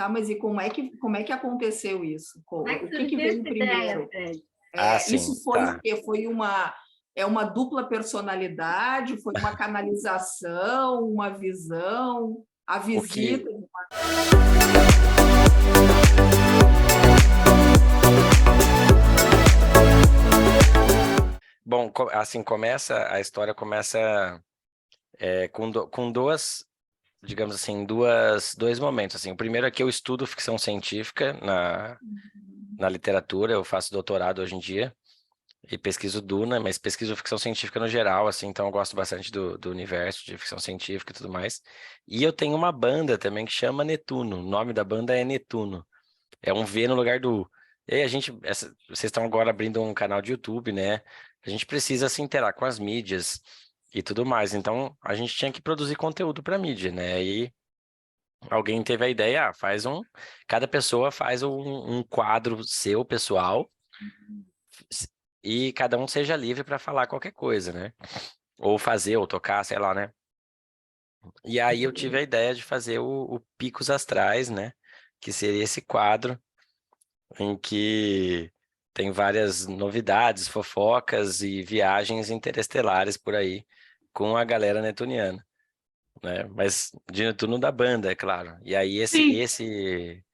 Tá, mas e como é que aconteceu isso? Como é que O que que surgiu veio essa ideia, primeiro? Fred? Isso Sim, foi o tá. quê? Foi uma dupla personalidade? Foi uma canalização, uma visão, a O que, visita? bom, assim, a história começa com duas, digamos assim, dois momentos, assim. O primeiro é que eu estudo ficção científica na literatura, eu faço doutorado hoje em dia e pesquiso Duna, mas pesquiso ficção científica no geral, assim, então eu gosto bastante do universo de ficção científica e tudo mais. E eu tenho uma banda também que chama Netuno, o nome da banda é Netuno, é um V no lugar do U. E aí vocês estão agora abrindo um canal de YouTube, né? A gente precisa se interar com as mídias e tudo mais, então a gente tinha que produzir conteúdo para mídia, né? E alguém teve a ideia, cada pessoa faz um quadro seu, pessoal, e cada um seja livre para falar qualquer coisa, né? Ou fazer, ou tocar, sei lá, né? E aí eu tive a ideia de fazer o Picos Astrais, né? Que seria esse quadro em que tem várias novidades, fofocas e viagens interestelares por aí com a galera netuniana, né? Mas de Netuno da banda, é claro. E aí Sim. esse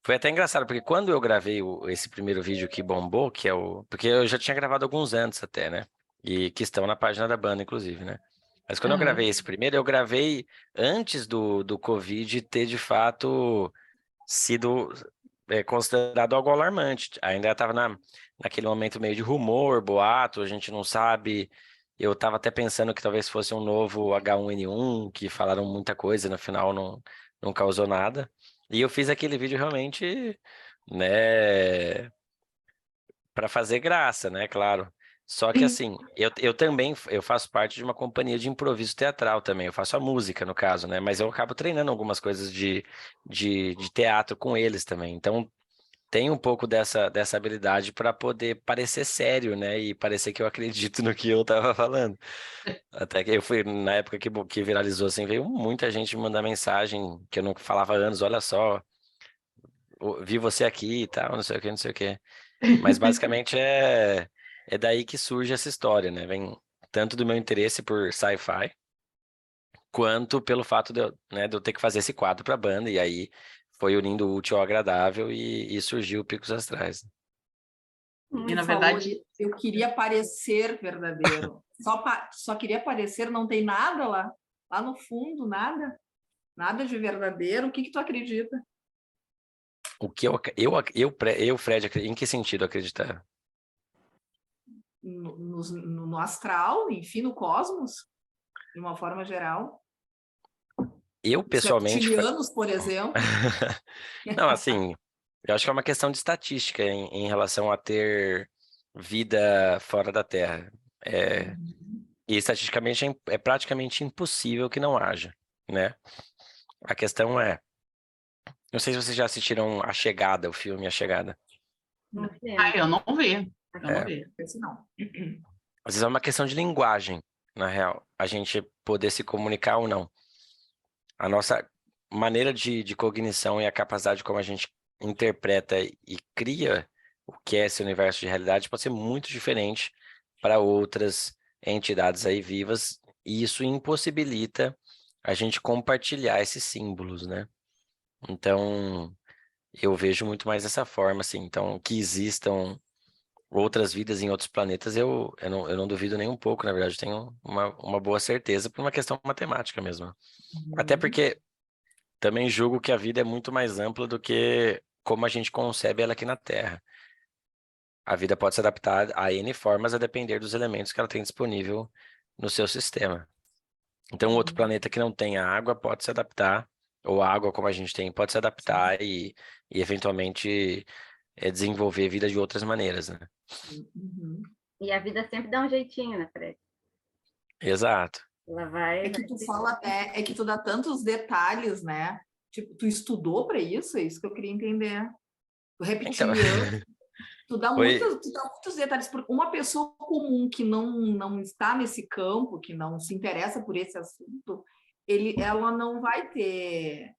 foi até engraçado, porque quando eu gravei esse primeiro vídeo que bombou, que é porque eu já tinha gravado alguns antes até, né? E que estão na página da banda, inclusive, né? Mas quando eu Aham. gravei esse primeiro, eu gravei antes do Covid ter de fato sido considerado algo alarmante. Ainda estava naquele momento meio de rumor, boato, a gente não sabe. Eu estava até pensando que talvez fosse um novo H1N1, que falaram muita coisa, no final não causou nada. E eu fiz aquele vídeo realmente, né, para fazer graça, né, claro. Só que Sim. assim, eu também eu faço parte de uma companhia de improviso teatral também. Eu faço a música, no caso, né? Mas eu acabo treinando algumas coisas de teatro com eles também. Então tem um pouco dessa habilidade para poder parecer sério, né? E parecer que eu acredito no que eu tava falando. Até que eu fui, na época que viralizou, assim, veio muita gente me mandar mensagem que eu não falava há anos, olha só, vi você aqui e tal, não sei o que, não sei o que. Mas basicamente é daí que surge essa história, né? Vem tanto do meu interesse por sci-fi, quanto pelo fato de eu ter que fazer esse quadro para a banda, e aí foi unindo o útil ao agradável e surgiu o Picos Astrais. E na Falou verdade, ali, eu queria parecer verdadeiro. Só queria parecer, não tem nada lá no fundo, nada de verdadeiro. O que que tu acredita? O que Fred, em que sentido acreditar? No astral, enfim, no cosmos, de uma forma geral. Eu, Os pessoalmente, reptilianos, por exemplo. não, assim, eu acho que é uma questão de estatística em relação a ter vida fora da Terra. E estatisticamente é praticamente impossível que não haja, né? A questão não sei se vocês já assistiram A Chegada, o filme A Chegada. não sei. Eu não vi. Eu não É, vi. Esse não. às vezes é uma questão de linguagem, na real, a gente poder se comunicar ou não. A nossa maneira de cognição e a capacidade como a gente interpreta e cria o que é esse universo de realidade pode ser muito diferente para outras entidades aí vivas, e isso impossibilita a gente compartilhar esses símbolos, né? Então, eu vejo muito mais dessa forma, assim. Então, que existam outras vidas em outros planetas, eu não duvido nem um pouco, na verdade, eu tenho uma boa certeza por uma questão matemática mesmo. Até porque também julgo que a vida é muito mais ampla do que como a gente concebe ela aqui na Terra. A vida pode se adaptar a N formas a depender dos elementos que ela tem disponível no seu sistema. Então, outro planeta que não tenha água pode se adaptar, ou água como a gente tem, pode se adaptar e eventualmente desenvolver vida de outras maneiras, né? Uhum. E a vida sempre dá um jeitinho, né, Fred? Exato. Ela vai. É que tu fala, é que tu dá tantos detalhes, né? Tipo, tu estudou para isso? É isso que eu queria entender. O Então, reptiliano, foi. tu dá muitos detalhes. Uma pessoa comum que não está nesse campo, que não se interessa por esse assunto, ela não vai ter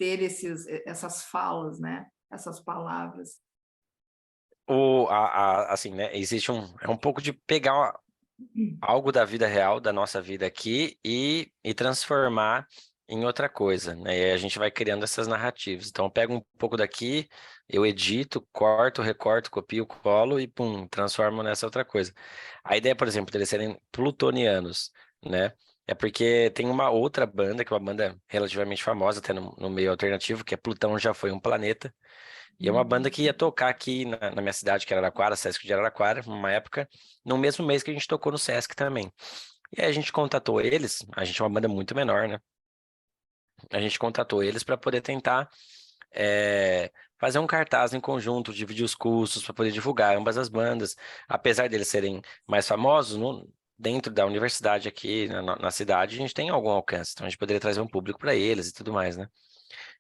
ter essas falas, né? Essas palavras. Assim, né? Existe é um pouco de pegar algo da vida real, da nossa vida aqui e transformar em outra coisa, né? E aí a gente vai criando essas narrativas. Então eu pego um pouco daqui, eu edito, corto, recorto, copio, colo e pum, transformo nessa outra coisa. A ideia, por exemplo, deles serem plutonianos, né? É porque tem uma outra banda, que é uma banda relativamente famosa, até no meio alternativo, que é Plutão Já Foi um Planeta. E é uma banda que ia tocar aqui na minha cidade, que era Araraquara, Sesc de Araraquara, numa época, no mesmo mês que a gente tocou no Sesc também. E aí a gente contatou eles, a gente é uma banda muito menor, né? A gente contatou eles para poder tentar fazer um cartaz em conjunto, dividir os custos para poder divulgar ambas as bandas. Apesar deles serem mais famosos, dentro da universidade aqui na cidade, a gente tem algum alcance. Então a gente poderia trazer um público para eles e tudo mais, né?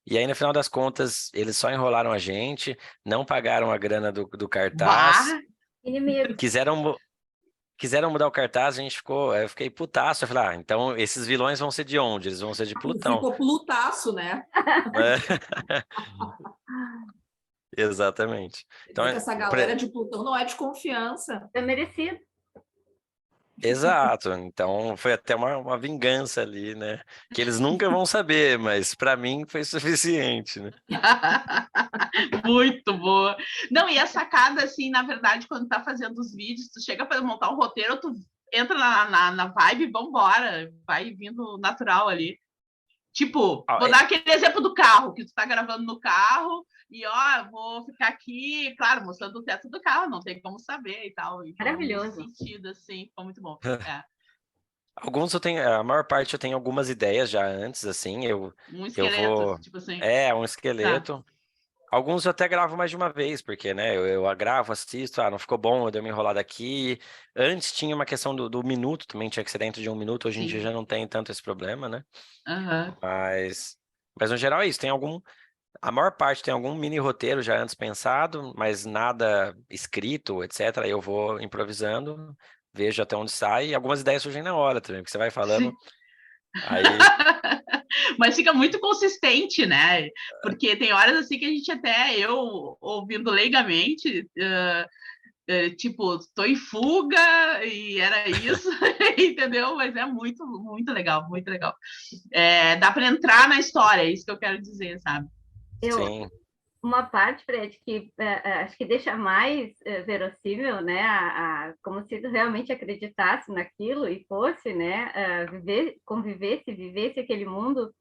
E aí, no final das contas, eles só enrolaram a gente, não pagaram a grana do cartaz, Bah, Inimigo. quiseram mudar o cartaz, a gente ficou, eu fiquei putaço. Eu falei, então esses vilões vão ser de onde? Eles vão ser de Plutão. Ficou plutaço, né? É. Exatamente. Então, Dizer que essa galera de Plutão não é de confiança. É merecido. exato. Então, foi até uma vingança ali, né? Que eles nunca vão saber, mas para mim foi suficiente, né? muito boa. Não, e a sacada, assim, na verdade, quando tá fazendo os vídeos, tu chega para montar o roteiro, tu entra na vibe e vambora, vai vindo natural ali. Tipo, vou dar aquele exemplo do carro, que tu tá gravando no carro, e ó, vou ficar aqui, claro, mostrando o teto do carro, não tem como saber e tal. Então, Maravilhoso. nesse sentido, assim, ficou muito bom. Alguns a maior parte eu tenho algumas ideias já antes, assim, Um esqueleto, tipo assim. Um esqueleto. Tá. Alguns eu até gravo mais de uma vez, porque, né, eu gravo, assisto, não ficou bom, eu dei uma enrolada aqui. Antes tinha uma questão do minuto, também tinha que ser dentro de um minuto, hoje em dia já não tem tanto esse problema, né? Uhum. Mas no geral é isso, a maior parte tem algum mini roteiro já antes pensado, mas nada escrito, etc. Aí eu vou improvisando, vejo até onde sai, e algumas ideias surgem na hora também, porque você vai falando, aí... Mas fica muito consistente, né? Porque tem horas assim que a gente até, eu ouvindo leigamente, tipo, estou em fuga e era isso, entendeu? Mas é muito, muito legal, muito legal. Dá para entrar na história, é isso que eu quero dizer, sabe? Sim. Uma parte, Fred, que acho que deixa mais verossímil, né, como se tu realmente acreditasse naquilo e fosse, né, vivesse aquele mundo,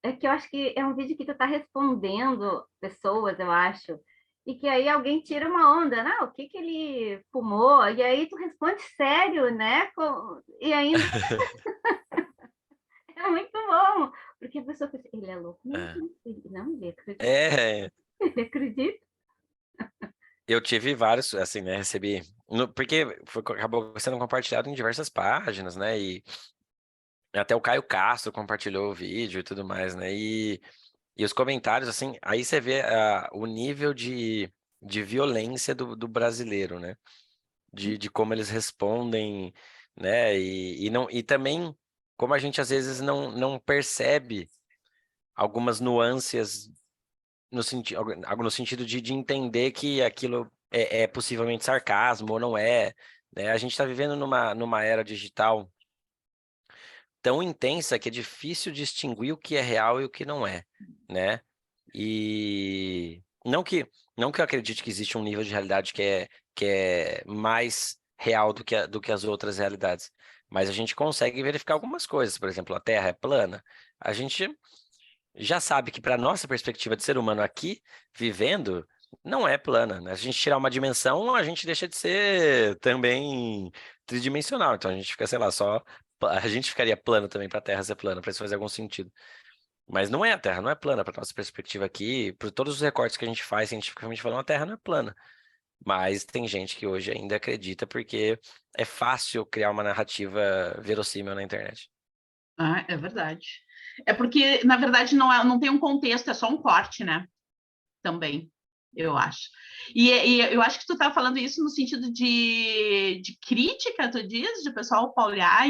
é que eu acho que é um vídeo que tu tá respondendo pessoas, eu acho, e que aí alguém tira uma onda, né, o que ele fumou, e aí tu responde sério, né, e ainda... É muito bom, porque a pessoa pensa, ele é louco, não, ele acredita. Ele acredita. Eu tive vários, assim, né, recebi... Porque acabou sendo compartilhado em diversas páginas, né, e até o Caio Castro compartilhou o vídeo e tudo mais, né, e os comentários, assim, aí você vê o nível de violência do brasileiro, né, de como eles respondem, né, e também como a gente às vezes não percebe algumas nuances no sentido de entender que aquilo é possivelmente sarcasmo ou não é, né? A gente está vivendo numa era digital tão intensa que é difícil distinguir o que é real e o que não é, né? E não que eu acredite que existe um nível de realidade que é mais real do que as outras realidades, mas a gente consegue verificar algumas coisas. Por exemplo, a Terra é plana. A gente já sabe que para nossa perspectiva de ser humano aqui, vivendo, não é plana, né? Se a gente tirar uma dimensão, a gente deixa de ser também tridimensional. Então a gente fica, sei lá, a gente ficaria plano também para a Terra ser plana, para isso fazer algum sentido. Mas não é a Terra, não é plana para nossa perspectiva aqui, por todos os recortes que a gente faz cientificamente falando, a Terra não é plana. Mas tem gente que hoje ainda acredita porque é fácil criar uma narrativa verossímil na internet. É verdade. É porque, na verdade, não tem um contexto, é só um corte, né? Também, eu acho. E eu acho que tu tá falando isso no sentido de crítica, tu diz? De pessoal olhar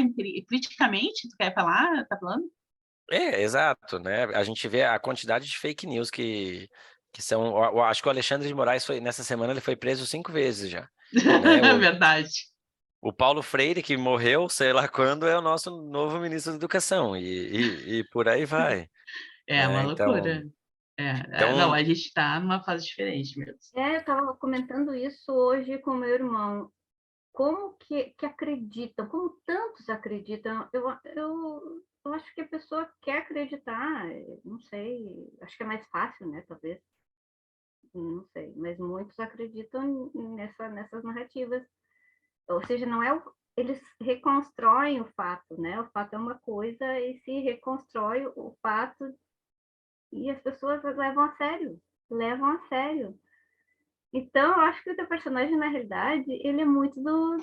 criticamente, tu quer falar? Tá falando? Exato, né? A gente vê a quantidade de fake news que são. Eu acho que o Alexandre de Moraes nessa semana ele foi preso 5 vezes já. Né? Verdade. O Paulo Freire, que morreu, sei lá quando, é o nosso novo ministro da Educação, e por aí vai. É uma Então, loucura. Não, a gente está numa fase diferente mesmo. Eu estava comentando isso hoje com meu irmão. Como que acreditam, como tantos acreditam? Eu acho que a pessoa quer acreditar, não sei, acho que é mais fácil, né, talvez. Não sei, mas muitos acreditam nessas narrativas. Ou seja, não é eles reconstroem o fato, né? O fato é uma coisa e se reconstrói o fato e as pessoas levam a sério. Então, eu acho que o teu personagem, na realidade, ele é muito do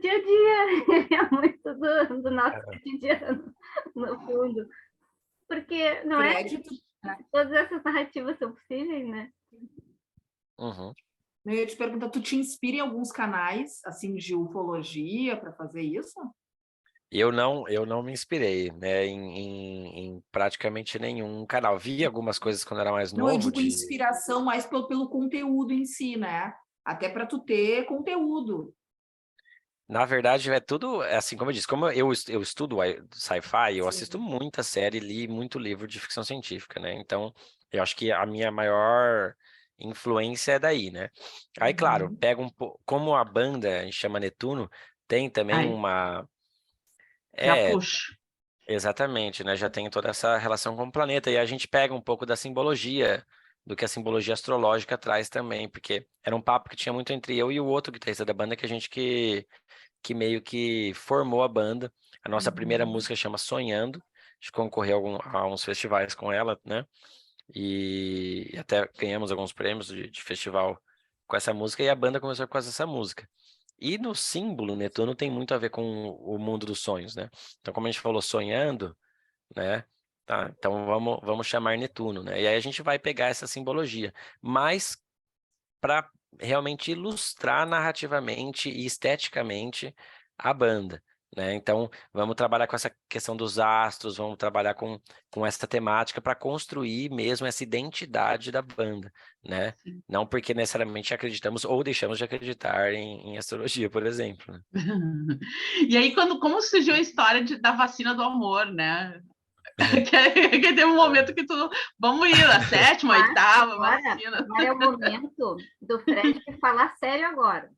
dia a dia. Ele é muito do nosso cotidiano, no fundo. Porque não todas essas narrativas são possíveis, né? Uhum. Eu ia te perguntar, tu te inspira em alguns canais, assim, de ufologia para fazer isso? Eu não me inspirei, né, em praticamente nenhum canal. Vi algumas coisas quando era mais Não, eu novo. digo inspiração mais pelo conteúdo em si, né? Até para tu ter conteúdo. Na verdade, é tudo, assim como eu disse, como eu estudo sci-fi, eu Sim. assisto muita série, li muito livro de ficção científica, né? Então, eu acho que a minha maior influência é daí, né? Aí, claro, pega um pouco, como a banda, a gente chama Netuno, tem também uma... Já puxo. Exatamente, né? Já tem toda essa relação com o planeta, e a gente pega um pouco da simbologia, do que a simbologia astrológica traz também, porque era um papo que tinha muito entre eu e o outro guitarrista da banda, que meio que formou a banda. A nossa primeira música chama Sonhando, a gente concorreu a uns festivais com ela, né? E até ganhamos alguns prêmios de festival com essa música, e a banda começou por causa dessa música. E no símbolo, Netuno tem muito a ver com o mundo dos sonhos, né? Então, como a gente falou, sonhando, né? Tá, então vamos chamar Netuno, né? E aí a gente vai pegar essa simbologia, mas para realmente ilustrar narrativamente e esteticamente a banda, né? Então, vamos trabalhar com essa questão dos astros, vamos trabalhar com essa temática para construir mesmo essa identidade da banda, né? Sim. Não porque necessariamente acreditamos ou deixamos de acreditar em astrologia, por exemplo. Né? E aí, como surgiu a história da vacina do amor, né? que teve um momento que vamos ir na 7ª, 8ª vacina. Agora é o momento do Fred falar sério agora.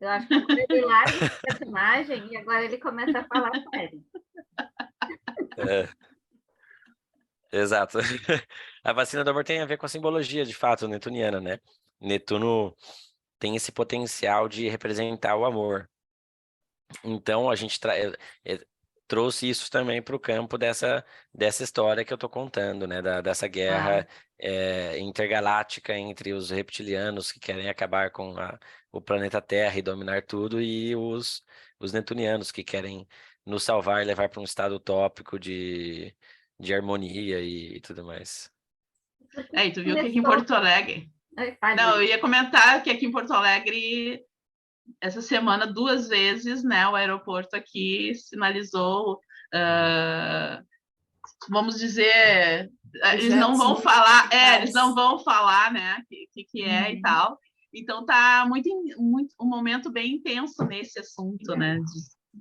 Eu acho que ele larga esse personagem e agora ele começa a falar sério. Exato. A vacina do amor tem a ver com a simbologia, de fato, netuniana, né? Netuno tem esse potencial de representar o amor. Então, a gente trouxe isso também para o campo dessa história que eu estou contando, né? Dessa guerra intergaláctica entre os reptilianos que querem acabar com o planeta Terra e dominar tudo, e os netunianos que querem nos salvar e levar para um estado utópico de harmonia e tudo mais. E tu viu que aqui em Porto Alegre... Não, eu ia comentar que aqui em Porto Alegre... Essa semana, 2 vezes, né, o aeroporto aqui sinalizou, vamos dizer, eles não vão falar, eles não vão falar, né, que é e tal. Então tá muito um momento bem intenso nesse assunto, né,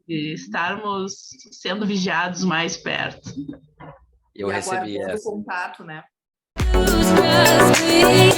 de estarmos sendo vigiados mais perto. Eu recebi o contato, né? Just me.